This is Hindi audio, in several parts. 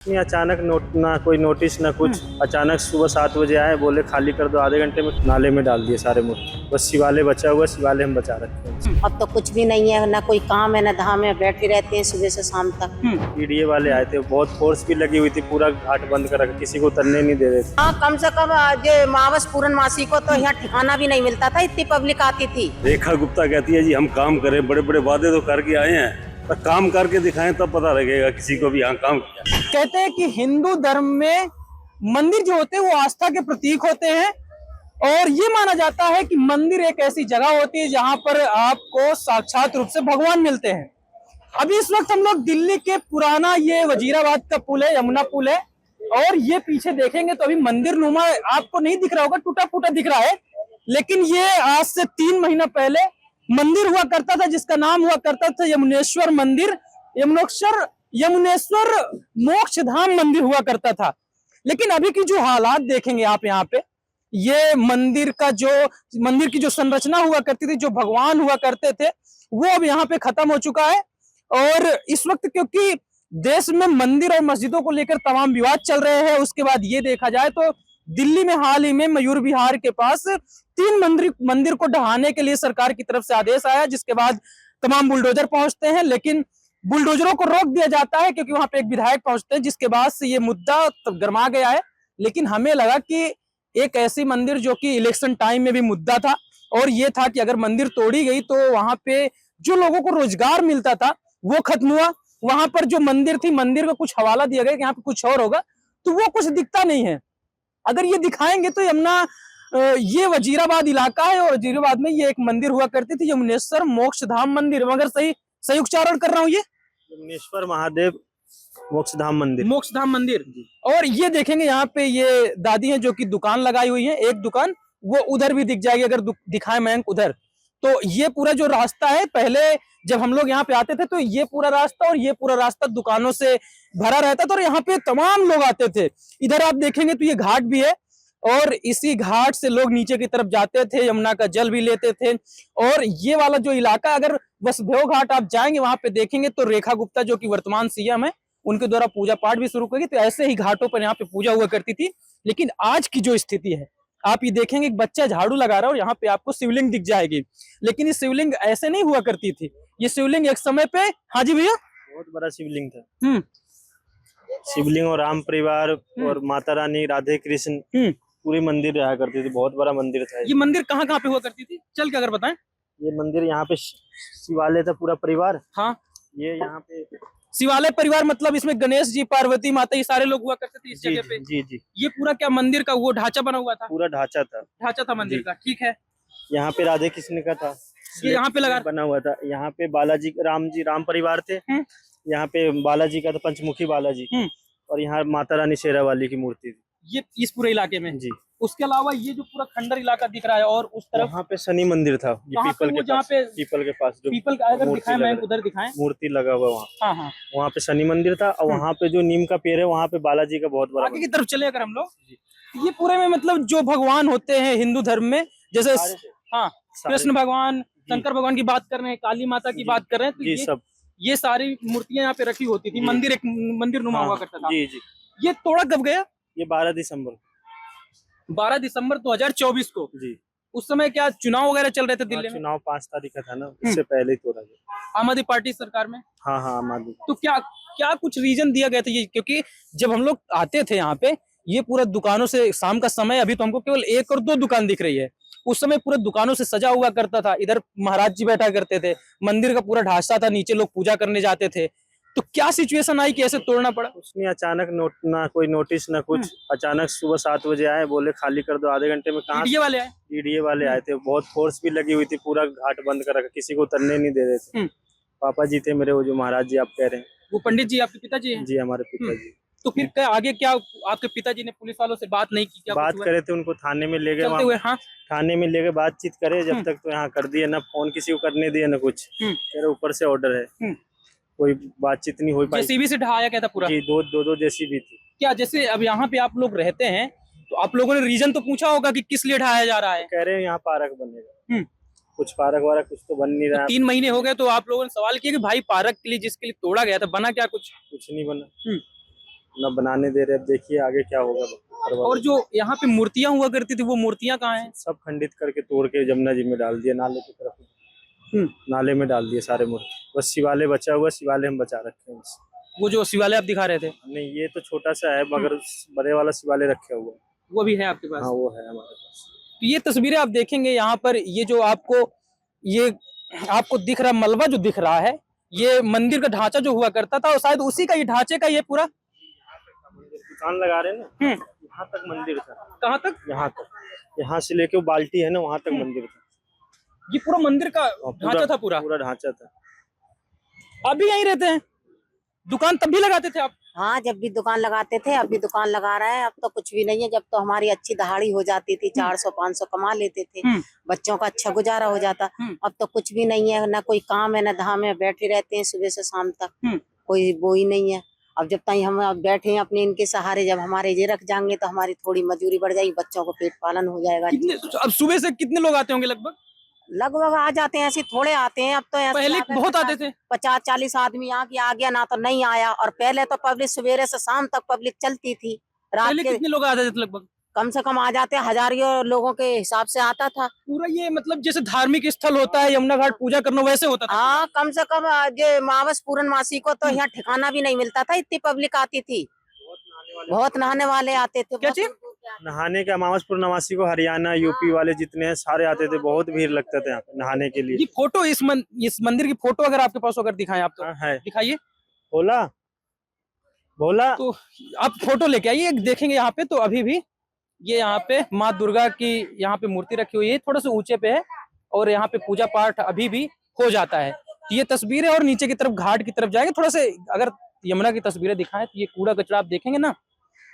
नहीं, अचानक ना कोई नोटिस ना कुछ। अचानक सुबह 7 बजे आए, बोले खाली कर दो, आधे घंटे में नाले में डाल दिए सारे मूर्ति। बस शिवालय बचा हुआ, शिवालय हम बचा रखे हैं। अब तो कुछ भी नहीं है, ना कोई काम है ना धाम है, बैठे रहते हैं सुबह से शाम तक। पीडीए वाले आए थे, बहुत फोर्स भी लगी हुई थी, पूरा घाट बंद कर रखा, किसी को उतरने नहीं दे रहे थे। हाँ, कम से कम आज मावस पूर्णमासी को तो यहाँ ठिकाना भी नहीं मिलता था, इतनी पब्लिक आती थी। रेखा गुप्ता कहती है जी हम काम करें, बड़े बड़े वादे तो करके आए हैं, पर काम करके दिखाएं तब पता लगेगा किसी को भी यहाँ काम किया। कहते हैं कि हिंदू धर्म में मंदिर जो होते हैं वो आस्था के प्रतीक होते हैं और ये माना जाता है कि मंदिर एक ऐसी जगह होती है जहां पर आपको साक्षात रूप से भगवान मिलते हैं। अभी इस वक्त हम लोग दिल्ली के पुराना ये वजीराबाद का पुल है, यमुना पुल है, और ये पीछे देखेंगे तो अभी मंदिर नुमा आपको नहीं दिख रहा होगा, टूटा फूटा दिख रहा है, लेकिन ये आज से 3 महीना पहले मंदिर हुआ करता था जिसका नाम हुआ करता था यमुनेश्वर मंदिर, यमुनेश्वर मोक्ष धाम मंदिर हुआ करता था। लेकिन अभी की जो हालात देखेंगे आप यहाँ पे, ये मंदिर की जो संरचना हुआ करती थी, जो भगवान हुआ करते थे, वो अब यहाँ पे खत्म हो चुका है। और इस वक्त क्योंकि देश में मंदिर और मस्जिदों को लेकर तमाम विवाद चल रहे हैं, उसके बाद ये देखा जाए तो दिल्ली में हाल ही में मयूर विहार के पास 3 मंदिर को ढहाने के लिए सरकार की तरफ से आदेश आया, जिसके बाद तमाम बुलडोजर पहुंचते हैं, लेकिन बुलडोजरों को रोक दिया जाता है क्योंकि वहां पे एक विधायक पहुंचते हैं, जिसके बाद से ये मुद्दा तब गर्मा गया है। लेकिन हमें लगा कि एक ऐसी मंदिर जो कि इलेक्शन टाइम में भी मुद्दा था, और ये था कि अगर मंदिर तोड़ी गई तो वहां पे जो लोगों को रोजगार मिलता था वो खत्म हुआ। वहां पर जो मंदिर थी, मंदिर का कुछ हवाला दिया गया कि यहाँ पे कुछ और होगा, तो वो कुछ दिखता नहीं है। अगर ये दिखाएंगे तो यमुना ये वजीराबाद इलाका है और वजीराबाद में ये एक मंदिर हुआ करती थी, यमुनेश्वर मोक्ष धाम मंदिर। मगर सही उच्चारण कर रहा हूँ, ये यमुनेश्वर महादेव मोक्षधाम मंदिर, मोक्षधाम मंदिर। और ये देखेंगे यहाँ पे ये दादी हैं जो कि दुकान लगाई हुई है, एक दुकान वो उधर भी दिख जाएगी अगर दिखाए मयंक उधर। तो ये पूरा जो रास्ता है, पहले जब हम लोग यहाँ पे आते थे तो ये पूरा रास्ता और ये पूरा रास्ता दुकानों से भरा रहता था और यहाँ पे तमाम लोग आते थे। इधर आप देखेंगे तो ये घाट भी है और इसी घाट से लोग नीचे की तरफ जाते थे, यमुना का जल भी लेते थे। और ये वाला जो इलाका, अगर वसुदेव घाट आप जाएंगे वहां पे देखेंगे तो रेखा गुप्ता जो कि वर्तमान सीएम है, उनके द्वारा पूजा पाठ भी शुरू करी। तो ऐसे ही घाटों पर यहाँ पे पूजा हुआ करती थी। लेकिन आज की जो स्थिति है, आप ये देखेंगे एक बच्चा झाड़ू लगा रहा है और यहाँ पे आपको शिवलिंग दिख जाएगी, लेकिन ये शिवलिंग ऐसे नहीं हुआ करती थी। ये शिवलिंग एक समय पे, हाँ जी भैया, बहुत बड़ा शिवलिंग था। शिवलिंग और राम परिवार और माता रानी, राधे कृष्ण, पूरी मंदिर रहा करती थी, बहुत बड़ा मंदिर था। ये मंदिर कहाँ कहाँ पे हुआ करती थी, चल के अगर बताएं। ये मंदिर यहाँ पे शिवालय था, पूरा परिवार। हाँ, ये यहाँ पे शिवालय परिवार मतलब इसमें गणेश जी, पार्वती माता, ये सारे लोग हुआ करते थे इस जगह पे। जी जी। ये पूरा क्या मंदिर का वो ढांचा बना हुआ था? पूरा ढांचा था मंदिर का, ठीक है। यहाँ पे राधे कृष्ण का था, ये यहाँ पे लगा बना हुआ था। यहाँ पे बालाजी, राम परिवार थे। यहाँ पे बालाजी का था, पंचमुखी बालाजी। और यहाँ माता रानी शेरा वाली की मूर्ति थी, ये इस पूरे इलाके में जी। उसके अलावा ये जो पूरा खंडर इलाका दिख रहा है और उस तरफ यहाँ पे शनि मंदिर था, ये पीपल के पास जो पीपल का, अगर दिखाएं मैं उधर दिखाएं, मूर्ति लगा हुआ वहाँ। हाँ, वहाँ पे शनि मंदिर था और वहाँ पे जो नीम का पेड़ है वहाँ पे बालाजी का बहुत बड़ा। आगे की तरफ चले अगर हम लोग, ये पूरे में मतलब जो भगवान होते हैं हिंदू धर्म में, जैसे हाँ कृष्ण भगवान, शंकर भगवान की बात कर रहे हैं, काली माता की बात कर रहे हैं, तो ये सारी मूर्तियां यहाँ पे रखी होती थी। मंदिर एक मंदिर नुमा हुआ करता था। जी जी। ये तोड़ा कब गया? ये 12 दिसंबर 2024 को जी। उस समय क्या चुनाव वगैरह चल रहे थे दिल्ली में? चुनाव 5 तारीख का था ना, उससे पहले ही तोड़ा गया। आम आदमी पार्टी सरकार में? हाँ, आम आदमी। तो क्या कुछ रीजन दिया गया था ये? क्योंकि जब हम लोग आते थे यहाँ पे, ये पूरा दुकानों से, शाम का समय, अभी तो हमको केवल 1 और 2 दुकान दिख रही है, उस समय पूरे दुकानों से सजा हुआ करता था। इधर महाराज जी बैठा करते थे, मंदिर का पूरा ढांचा था, नीचे लोग पूजा करने जाते थे। तो क्या सिचुएशन आई कि ऐसे तोड़ना पड़ा? उसने अचानक ना कोई नोटिस ना कुछ। अचानक सुबह 7 बजे आए, बोले खाली कर दो, आधे घंटे में। कहाँ पीडीए वाले आए थे, बहुत फोर्स भी लगी हुई थी, पूरा घाट बंद कर रखा, किसी को उतरने नहीं दे रहे थे। पापा जी थे मेरे, वो जो महाराज जी आप कह रहे हैं, वो पंडित जी आपके पिताजी हैं? जी, हमारे पिताजी। तो फिर आगे क्या आपके पिताजी ने पुलिस वालों से बात नहीं की? क्या बात करे थे, उनको थाने में ले गए, थाने में लेके बातचीत करे, जब तक तो यहाँ कर दिए, ना फोन किसी को करने दिए ना कुछ। मेरे ऊपर से ऑर्डर है, कोई बातचीत नहीं हुई। जेसीबी से ढहाया गया था पूरा जी, दो जेसीबी थी। क्या जैसे अब यहाँ पे आप लोग रहते हैं तो आप लोगों ने रीजन तो पूछा होगा कि किस लिए ढहाया जा रहा है? कह रहे हैं यहाँ पार्क बनेगा, कुछ पार्क वारक कुछ तो बन नहीं रहा। 3 महीने हो गए, तो आप लोगों ने सवाल किया कि भाई पार्क के लिए जिसके लिए तोड़ा गया था बना क्या? कुछ नहीं बना। न बनाने दे रहे। अब देखिए आगे क्या होगा। और जो यहाँ पे मूर्तियां हुआ करती थी वो मूर्तियां कहाँ हैं? सब खंडित करके तोड़ के जमुना जी में डाल दिया, नाले की तरफ। नाले में डाल दिए सारे मूर्ति। बस शिवालय बचा हुआ, शिवालय हम बचा रखे हैं बस। वो जो शिवालय आप दिखा रहे थे? नहीं, ये तो छोटा सा है, मगर बड़े वाला शिवालय रखे हुआ है। वो भी है आपके पास? हाँ, वो है हमारे पास। तो ये तस्वीरें आप देखेंगे यहाँ पर, ये जो आपको दिख रहा मलबा जो दिख रहा है, ये मंदिर का ढांचा जो हुआ करता था, और शायद उसी का ये ढांचे का ये पूरा दुकान लगा रहे हैं ना, यहाँ तक मंदिर था। कहाँ तक? यहाँ तक, यहाँ से लेके वो बाल्टी है ना, वहाँ तक मंदिर था। ये पूरा मंदिर का ढांचा था? पूरा ढांचा था। आप भी यहीं रहते हैं? दुकान तब भी लगाते थे आप? हाँ, जब भी दुकान लगाते थे, अब भी दुकान लगा रहे हैं। अब तो कुछ भी नहीं है। जब तो हमारी अच्छी दहाड़ी हो जाती थी, 400-500 कमा लेते थे, बच्चों का अच्छा गुजारा हो जाता। अब तो कुछ भी नहीं है, ना कोई काम है, ना धाम है। बैठे रहते हैं सुबह से शाम तक, कोई वो ही नहीं है। अब जब तक हम बैठे हैं अपने इनके सहारे, जब हमारे ये रख जाएंगे तो हमारी थोड़ी मजदूरी बढ़ जाएगी, बच्चों को पेट पालन हो जाएगा। अब सुबह से कितने लोग आते होंगे लगभग? लगभग आ जाते हैं, ऐसे थोड़े आते हैं। अब तो पहले बहुत आते थे। 50-40 आदमी आ गया ना तो नहीं आया। और पहले तो पब्लिक सवेरे से शाम तक पब्लिक चलती थी। रात पहले के कितने लोग आ जाते थे लगभग? कम से कम आ जाते, हजारों लोगों के हिसाब से आता था। पूरा ये मतलब जैसे धार्मिक स्थल होता है यमुना घाट, पूजा करना, वैसे होता था? हाँ, कम से कम ये मावस पूर्णमासी को तो यहाँ ठिकाना भी नहीं मिलता था, इतनी पब्लिक आती थी। बहुत नहाने वाले आते थे। क्या चीज? नहाने के अमावस पूर्णमासी को हरियाणा यूपी वाले जितने हैं सारे आते थे। बहुत भीड़ लगता था यहाँ पे नहाने के लिए। ये फोटो, इस मंदिर की फोटो अगर आपके पास अगर दिखाएं आप तो है। दिखाइए। बोला तो आप फोटो लेके आइए, देखेंगे यहाँ पे। तो अभी भी ये यहाँ पे माँ दुर्गा की यहाँ पे मूर्ति रखी हुई है, थोड़ा सा ऊंचे पे है, और यहाँ पे पूजा पाठ अभी भी हो जाता है। तो ये तस्वीर है, और नीचे की तरफ घाट की तरफ जाएंगे थोड़ा से, अगर यमुना की तस्वीरें दिखाएं तो ये कूड़ा कचरा आप देखेंगे ना,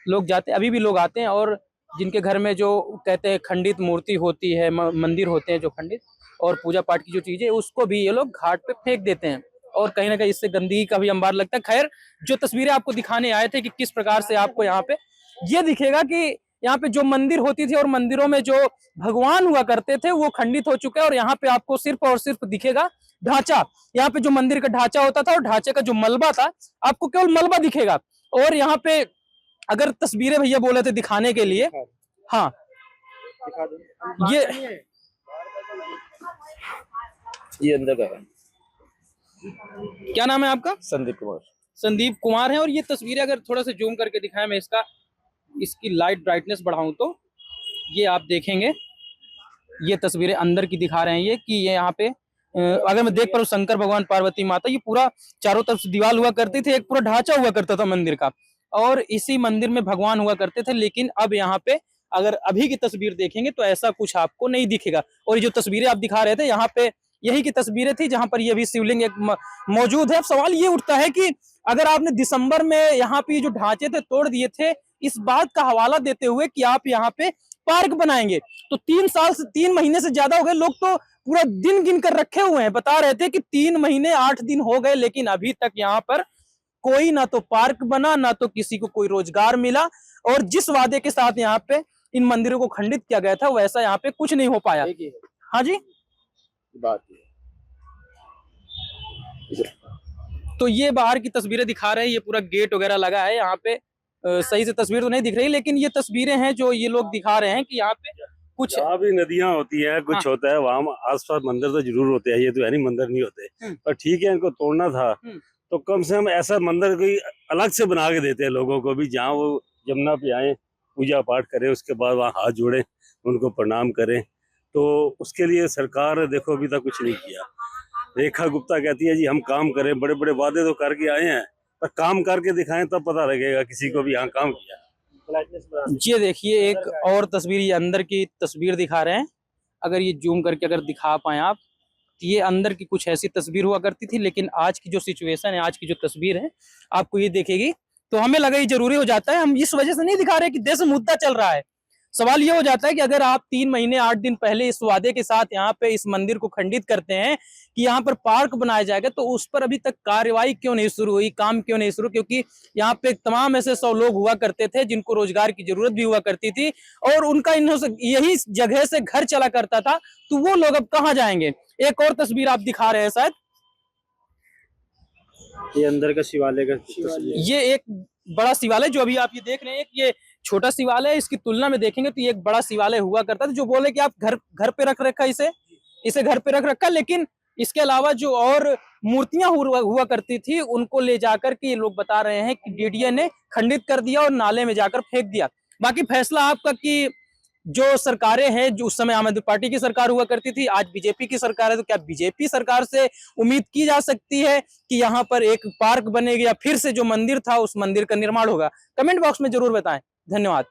लोग जाते, अभी भी लोग आते हैं, और जिनके घर में जो कहते हैं खंडित मूर्ति होती है, मंदिर होते हैं जो खंडित, और पूजा पाठ की जो चीजें, उसको भी ये लोग घाट पे फेंक देते हैं, और कहीं ना कहीं इससे गंदगी का भी अंबार लगता है। खैर, जो तस्वीरें आपको दिखाने आए थे कि किस प्रकार से आपको यहाँ पे ये दिखेगा कि यहाँ पे जो मंदिर होती थी और मंदिरों में जो भगवान हुआ करते थे वो खंडित हो चुके हैं, और यहाँ पे आपको सिर्फ और सिर्फ दिखेगा ढांचा। यहाँ पे जो मंदिर का ढांचा होता था और ढांचे का जो मलबा था, आपको केवल मलबा दिखेगा। और यहाँ पे अगर तस्वीरें भैया बोले थे दिखाने के लिए, हाँ ये अंदर का है। क्या नाम है आपका? संदीप कुमार। संदीप कुमार है। और ये तस्वीरें अगर थोड़ा सा जूम करके दिखाएं, मैं इसकी लाइट ब्राइटनेस बढ़ाऊं तो ये आप देखेंगे, ये तस्वीरें अंदर की दिखा रहे हैं ये, कि ये यहाँ पे अगर मैं देख पा रहा हूँ शंकर भगवान, पार्वती माता, ये पूरा चारों तरफ से दीवार हुआ करती थी, एक पूरा ढांचा हुआ करता था मंदिर का, और इसी मंदिर में भगवान हुआ करते थे। लेकिन अब यहाँ पे अगर अभी की तस्वीर देखेंगे तो ऐसा कुछ आपको नहीं दिखेगा। और ये जो तस्वीरें आप दिखा रहे थे, यहाँ पे यही की तस्वीरें थी जहां पर ये भी शिवलिंग एक मौजूद है। अब सवाल ये उठता है कि अगर आपने दिसंबर में यहाँ पे जो ढांचे थे तोड़ दिए थे, इस बात का हवाला देते हुए कि आप यहाँ पे पार्क बनाएंगे, तो 3 महीने से ज्यादा हो गए, लोग तो पूरा दिन गिन कर रखे हुए हैं, बता रहे थे कि 3 महीने 8 दिन हो गए, लेकिन अभी तक यहाँ पर कोई ना तो पार्क बना, ना तो किसी को कोई रोजगार मिला, और जिस वादे के साथ यहाँ पे इन मंदिरों को खंडित किया गया था वैसा यहाँ पे कुछ नहीं हो पाया। हाँ जी, बात तो ये बाहर की तस्वीरें दिखा रहे हैं, ये पूरा गेट वगैरह लगा है यहाँ पे। सही से तस्वीर तो नहीं दिख रही, लेकिन ये तस्वीरें हैं जो ये लोग दिखा रहे हैं कि यहाँ पे कुछ भी नदियां होती है, कुछ होता है वहाँ आसपास मंदिर तो जरूर होते हैं, ये तो यानी मंदिर नहीं होते, पर ठीक है इनको तोड़ना था तो कम से कम ऐसा मंदिर कोई अलग से बना के देते हैं लोगों को भी, जहाँ वो यमुना पे आए, पूजा पाठ करें, उसके बाद वहाँ हाथ जोड़ें, उनको प्रणाम करें। तो उसके लिए सरकार देखो अभी तक कुछ नहीं किया। रेखा गुप्ता कहती है जी हम काम करें, बड़े बड़े वादे तो करके आए हैं, पर काम करके दिखाएं तब पता लगेगा किसी को भी यहाँ काम किया। ये देखिए एक और तस्वीर, ये अंदर की तस्वीर दिखा रहे हैं, अगर ये जूम करके अगर दिखा पाए आप, तो ये अंदर की कुछ ऐसी तस्वीर हुआ करती थी। लेकिन आज की जो सिचुएशन है, आज की जो तस्वीर है आपको ये देखेगी तो हमें लगा ये जरूरी हो जाता है। हम इस वजह से नहीं दिखा रहे कि देश में मुद्दा चल रहा है, सवाल ये हो जाता है कि अगर आप 3 महीने 8 दिन पहले इस वादे के साथ यहाँ पे इस मंदिर को खंडित करते हैं कि यहाँ पर पार्क बनाया जाएगा, तो उस पर अभी तक कार्रवाई क्यों नहीं शुरू हुई, काम क्यों नहीं शुरू? क्योंकि यहाँ पे तमाम ऐसे 100 लोग हुआ करते थे जिनको रोजगार की जरूरत भी हुआ करती थी, और उनका यही जगह से घर चला करता था, तो वो लोग अब कहाँ जाएंगे? एक और तस्वीर आप दिखा रहे हैं शायद, ये अंदर का शिवालय का, ये एक बड़ा शिवालय जो अभी आप ये देख रहे हैं, ये छोटा शिवालय है, इसकी तुलना में देखेंगे तो ये एक बड़ा शिवालय हुआ करता था। जो बोले कि आप घर पे रख रखा इसे घर पे रख रखा, लेकिन इसके अलावा जो और मूर्तियां हुआ करती थी उनको ले जाकर के ये लोग बता रहे हैं कि डीडीए ने खंडित कर दिया और नाले में जाकर फेंक दिया। बाकी फैसला आपका कि जो सरकारें हैं, जो उस समय आम आदमी पार्टी की सरकार हुआ करती थी, आज बीजेपी की सरकार है, तो क्या बीजेपी सरकार से उम्मीद की जा सकती है कि यहाँ पर एक पार्क बनेगा या फिर से जो मंदिर था उस मंदिर का निर्माण होगा? कमेंट बॉक्स में जरूर बताएं। धन्यवाद।